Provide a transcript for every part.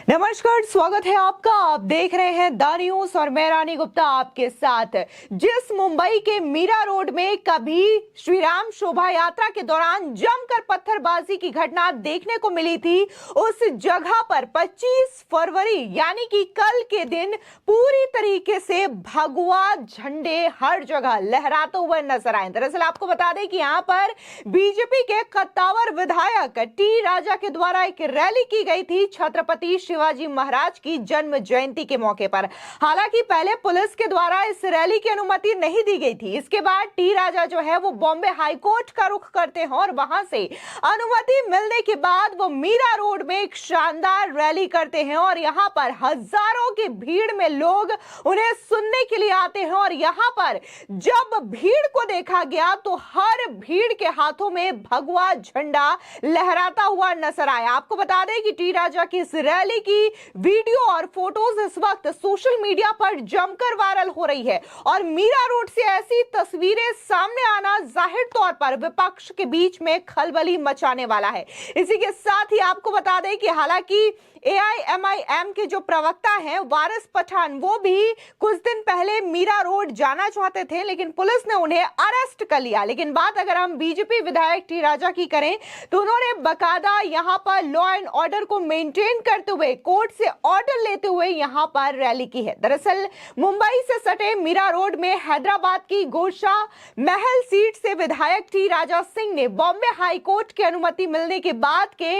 नमस्कार, स्वागत है आपका। आप देख रहे हैं द न्यूज और मैं रानी गुप्ता आपके साथ। जिस मुंबई के मीरा रोड में कभी श्री राम शोभा यात्रा के दौरान जमकर पत्थरबाजी की घटना देखने को मिली थी, उस जगह पर 25 फरवरी यानी कि कल के दिन पूरी तरीके से भगवा झंडे हर जगह लहराते हुए नजर आए। दरअसल आपको बता दें कि यहाँ पर बीजेपी के कद्दावर विधायक टी राजा के द्वारा एक रैली की गई थी छत्रपति शिवाजी महाराज की जन्म जयंती के मौके पर। हालांकि पहले पुलिस के द्वारा इस रैली की अनुमति नहीं दी गई थी। इसके बाद टी राजा जो है वो बॉम्बे हाईकोर्ट का रुख करते हैं और वहां से अनुमति मिलने के बाद वो मीरा रोड में एक शानदार रैली करते हैं और यहां पर हजारों की भीड़ में लोग उन्हें सुनने के लिए आते हैं। और यहां पर जब भीड़ को देखा गया तो हर भीड़ के हाथों में भगवा झंडा लहराता हुआ नजर आया। आपको बता दें कि टी राजा की इस रैली की वीडियो और फोटोज इस वक्त सोशल मीडिया पर जमकर वायरल हो रही है और मीरा रोड से ऐसी तस्वीरें सामने आना जाहिर तौर पर विपक्ष के बीच में खलबली मचाने वाला है। इसी के साथ ही आपको बता दें कि हालांकि AIMIM के जो प्रवक्ता हैं वारिस पठान, वो भी कुछ दिन पहले मीरा रोड जाना चाहते थे लेकिन पुलिस ने उन्हें अरेस्ट कर लिया। लेकिन बात अगर हम बीजेपी विधायक टी राजा की करें तो उन्होंने बकायदा यहां पर लॉ एंड ऑर्डर को मेंटेन करते हुए कोर्ट से ऑर्डर लेते हुए यहां पर रैली की है। दरअसल मुंबई से सटे मीरा रोड में हैदराबाद की गोशा महल सीट से विधायक टी राजा सिंह ने बॉम्बे हाईकोर्ट की अनुमति मिलने के बाद के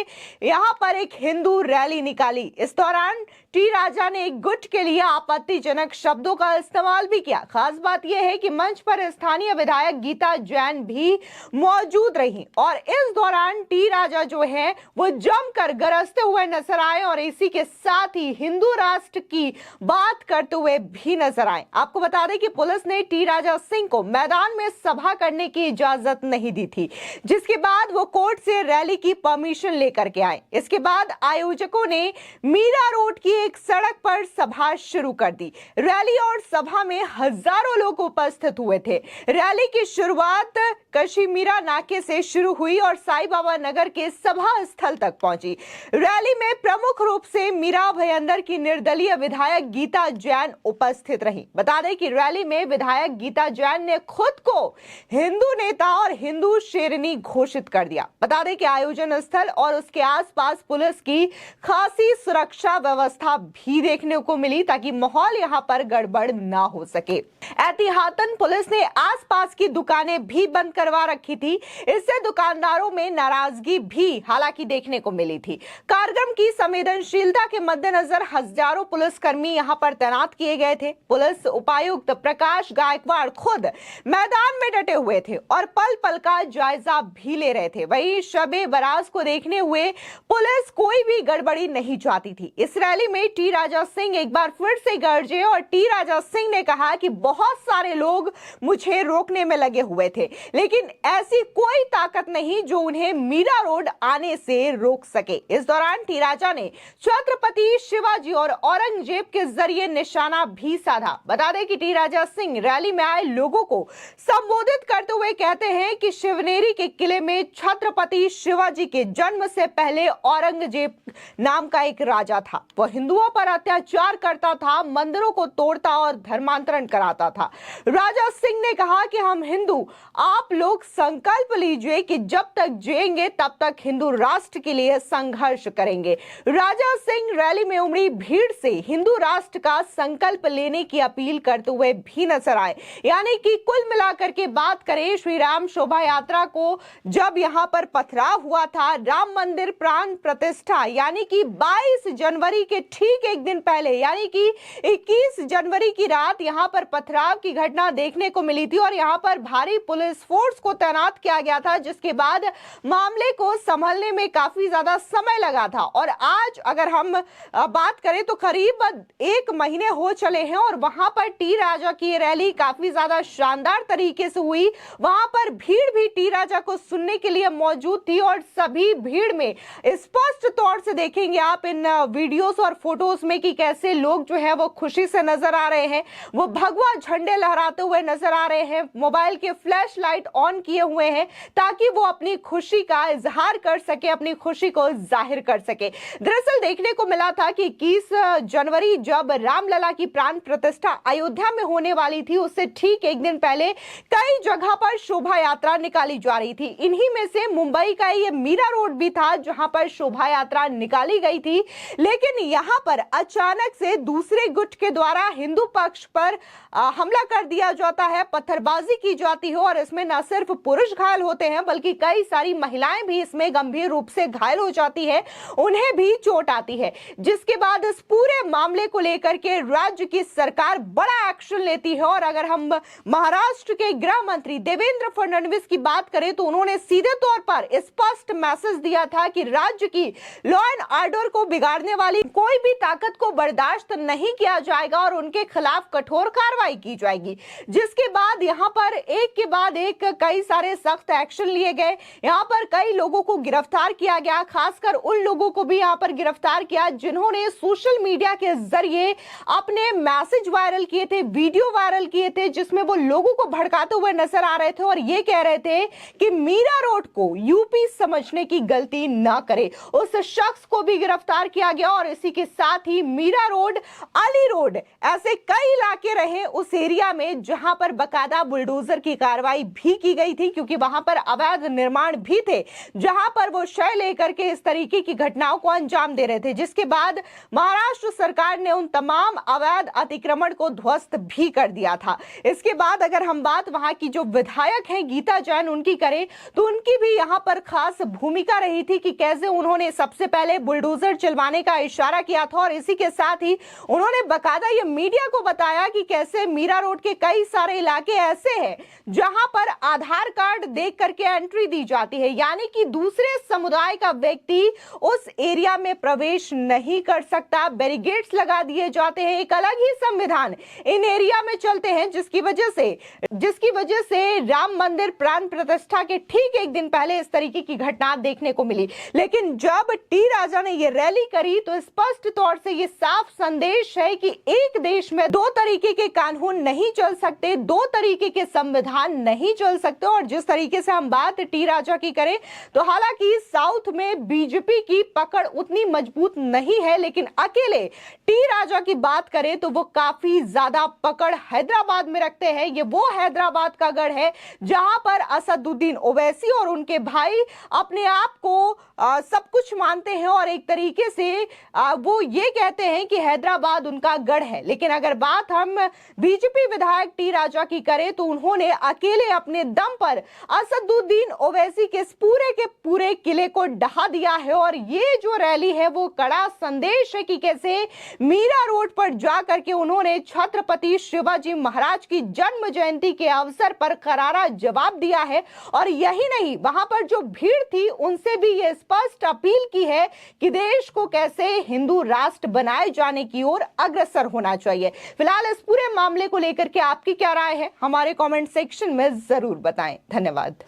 यहां पर एक हिंदू रैली निकाली। इस दौरान टी राजा ने एक गुट के लिए आपत्तिजनक शब्दों का इस्तेमाल भी किया। खास बात यह है कि मंच पर स्थानीय विधायक गीता जैन भी मौजूद रही और इस दौरान टी राजा जो है वो जमकर गरजते हुए नजर आए और इसी के साथ ही हिंदू राष्ट्र की बात करते हुए भी नजर आए। आपको बता दें कि पुलिस ने टी राजा सिंह को मैदान में सभा करने की इजाजत नहीं दी थी, जिसके बाद वो कोर्ट से रैली की परमिशन लेकर के आए। इसके बाद आयोजकों ने मीरा रोड की एक सड़क पर सभा शुरू कर दी। रैली और सभा में हजारों लोग उपस्थित हुए थे। रैली की शुरुआत कशीमीरा नाके से शुरू हुई और साईं बाबा नगर के सभा स्थल तक पहुंची। रैली में प्रमुख रूप से मीरा भयंदर की निर्दलीय विधायक गीता जैन उपस्थित रही। बता दें कि रैली में विधायक गीता जैन ने खुद को हिंदू नेता और हिंदू शेरनी घोषित कर दिया। बता दें कि आयोजन स्थल और उसके आसपास पुलिस की खासी सुरक्षा व्यवस्था भी देखने को मिली ताकि माहौल यहां पर गड़बड़ ना हो सके। एहतियातन पुलिस ने आसपास की दुकानें भी बंद करवा रखी थी। इससे दुकानदारों में नाराजगी भी हालांकि देखने को मिली थी। कार्यक्रम की संवेदनशीलता के मद्देनजर हजारों पुलिसकर्मी यहां पर तैनात किए गए थे। पुलिस उपायुक्त प्रकाश गायकवाड़ खुद मैदान में डटे हुए थे और पल पल का जायजा भी ले रहे थे। वहीं शबे बरात को देखने हुए पुलिस कोई भी गड़बड़ी नहीं चाहती थी। इस रैली में टी राजा सिंह एक बार फिर से गरजे और टी राजा सिंह ने कहा कि बहुत सारे लोग मुझे रोकने में लगे हुए थे लेकिन ऐसी कोई ताकत नहीं जो उन्हें मीरा रोड आने से रोक सके। इस दौरान टी राजा ने छत्रपति शिवाजी और औरंगजेब के जरिए निशाना भी साधा। बता दें कि टी राजा सिंह रैली में आए लोगों को संबोधित करते हुए कहते हैं कि शिवनेरी के किले में छत्रपति शिवाजी के जन्म से पहले औरंगजेब नाम का एक राजा था। वह हिंदुओं पर अत्याचार करता था, मंदिरों को तोड़ता और धर्मांतरण कराता था। राजा सिंह ने कहा कि हम हिंदू, आप लोग संकल्प लीजिए कि जब तक जिएंगे तब तक हिंदू राष्ट्र के लिए संघर्ष करेंगे। राजा सिंह रैली में उमड़ी भीड़ से हिंदू राष्ट्र का संकल्प लेने की अपील करते हुए भी नजर आए। यानी कि कुल मिलाकर के बात करें, श्री राम शोभा यात्रा को जब यहां पर पथराव हुआ था, राम मंदिर प्राण प्रतिष्ठा यानी कि 22 जनवरी के ठीक एक दिन पहले यानी कि 21 जनवरी की रात यहां पर पथराव की घटना देखने को मिली थी और यहां पर भारी पुलिस फोर्स को तैनात किया गया था, जिसके बाद मामले को संभलने में काफी ज्यादा समय लगा था। और आज अगर हम बात करें तो करीब 1 महीने हो चले हैं और वहां पर टी राजा की रैली काफी ज्यादा शानदार तरीके से हुई। वहां पर भीड़ भी टी राजा को सुनने के लिए मौजूद थी और सभी भीड़ में स्पष्ट तौर से देखेंगे आप इन वीडियोस और फोटोज में कि कैसे लोग जो है वो खुशी से नजर आ रहे हैं, वो भगवा झंडे लहराते हुए नजर आ रहे हैं, मोबाइल के फ्लैश लाइट ऑन किए हुए हैं ताकि वो अपनी खुशी का इजहार कर सके, अपनी खुशी को जाहिर कर सके। दरअसल देखने को मिला था कि 21 जनवरी जब रामलला की प्राण प्रतिष्ठा अयोध्या में होने वाली थी, उससे ठीक एक दिन पहले कई जगह पर शोभा यात्रा निकाली जा रही थी। इन्हीं में से मुंबई का ये मीरा रोड भी था जहां पर शोभा यात्रा निकाली गई थी। लेकिन यहां पर अचानक से दूसरे गुट के द्वारा हिंदू पक्ष पर हमला कर दिया जाता है, पत्थरबाजी की जाती है और इसमें न सिर्फ पुरुष घायल होते हैं बल्कि कई सारी महिलाएं भी इसमें गंभीर रूप से घायल हो जाती है, उन्हें भी चोट आती है। जिसके बाद इस पूरे मामले को लेकर के राज्य की सरकार बड़ा एक्शन लेती है। और अगर हम महाराष्ट्र के गृह मंत्री देवेंद्र फडणवीस की बात करें तो उन्होंने सीधे तौर पर स्पष्ट मैसेज दिया था कि राज्य की लॉ एंड ऑर्डर को बिगाड़ने वाली कोई भी ताकत को बर्दाश्त नहीं किया जाएगा और उनके खिलाफ कठोर कार्रवाई की जाएगी। जिसके बाद यहां पर एक के बाद एक कई सारे सख्त एक्शन लिए गए। यहां पर कई लोगों को गिरफ्तार किया गया, खासकर उन लोगों को भी यहां पर गिरफ्तार किया जिन्होंने सोशल मीडिया के जरिए अपने मैसेज वायरल किए थे, वीडियो वायरल किए थे, जिसमें वो लोगों को भड़काते हुए नजर आ रहे थे और ये कह रहे थे कि मीरा रोड को यूपी समझने की गलती ना करे। उस शख्स को भी गिरफ्तार किया गया और इसी के साथ ही मीरा रोड, अली रोड, ऐसे कई इलाके रहे उस एरिया में जहां पर बकायदा बुलडोजर की कार्रवाई भी की गई थी, क्योंकि वहां पर अवैध निर्माण भी थे जहां पर वो शय लेकर के इस तरीके की घटनाओं को अंजाम दे रहे थे। जिसके बाद महाराष्ट्र सरकार ने उन तमाम अवैध अतिक्रमण को ध्वस्त भी कर दिया था। इसके बाद अगर हम बात वहां की जो विधायक हैं गीता जैन उनकी करें तो उनकी भी यहां पर खास भूमिका रही थी कि कैसे उन्होंने सबसे पहले बुलडोजर चलवाने का इशारा किया था और इसी के साथ ही उन्होंने बकायदा ये मीडिया को बताया कि कैसे मीरा रोड के कई सारे इलाके ऐसे हैं जहां पर आधार कार्ड देख करके एंट्री दी जाती है, यानी कि दूसरे समुदाय का व्यक्ति उस एरिया में प्रवेश नहीं कर सकता। बैरिकेड्स लगा दिए जाते हैं, एक अलग ही संविधान इन एरिया में चलते हैं, जिसकी वजह से राम मंदिर प्राण प्रतिष्ठा के ठीक एक दिन पहले इस तरीके की घटना देखने को मिली। लेकिन जब टी राजा ने यह रैली करी तो स्पष्ट तौर से यह साफ संदेश है कि एक देश में दो तरीके के कानून नहीं चल सकते, दो तरीके के संविधान नहीं चल सकते। और जिस तरीके से हम बात टी राजा की करें तो हालांकि साउथ में बीजेपी की पकड़ उतनी मजबूत नहीं है, लेकिन अकेले टी राजा की बात करें तो वो काफी ज्यादा पकड़ हैदराबाद में रखते हैं। ये वो हैदराबाद का गढ़ है जहां पर असदुद्दीन ओवैसी और उनके भाई अपने आप को सब कुछ मानते हैं और एक तरीके से वो ये कहते हैं कि हैदराबाद उनका गढ़ है। लेकिन अगर बात हम बीजेपी विधायक टी राजा की करें तो उन्होंने अकेले अपने दम पर असदुद्दीन ओवैसी के पूरे किले को ढहा दिया है। और ये जो रैली है वो कड़ा संदेश है कि कैसे मीरा रोड पर जाकर के उन्होंने छत्रपति शिवाजी महाराज की जन्म जयंती के अवसर पर करारा जवाब दिया है। और यही नहीं, वहां पर जो भीड़ थी उनसे भी ये स्पष्ट अपील की है कि देश को कैसे हिंदू राष्ट्र बनाए जाने की ओर अग्रसर होना चाहिए। फिलहाल इस पूरे मामले को लेकर के आपकी क्या राय है, हमारे कमेंट सेक्शन में जरूर बताएं। धन्यवाद।